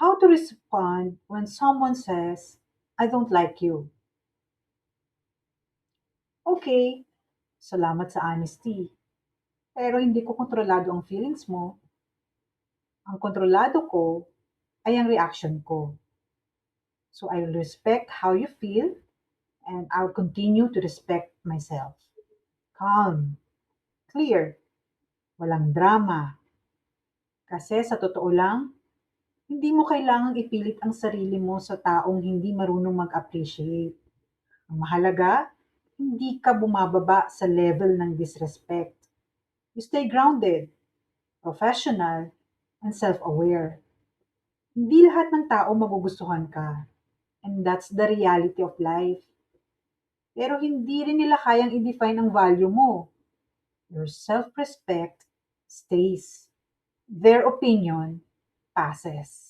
How to respond when someone says, I don't like you. Okay, salamat sa honesty. Pero hindi ko kontrolado ang feelings mo. Ang kontrolado ko ay ang reaction ko. So I will respect how you feel and I'll continue to respect myself. Calm, clear, walang drama. Kasi sa totoo lang, hindi mo kailangang ipilit ang sarili mo sa taong hindi marunong mag-appreciate. Ang mahalaga, hindi ka bumababa sa level ng disrespect. You stay grounded, professional, and self-aware. Hindi lahat ng tao magugustuhan ka. And that's the reality of life. Pero hindi rin nila kayang i-define ang value mo. Your self-respect stays. Their opinion passes.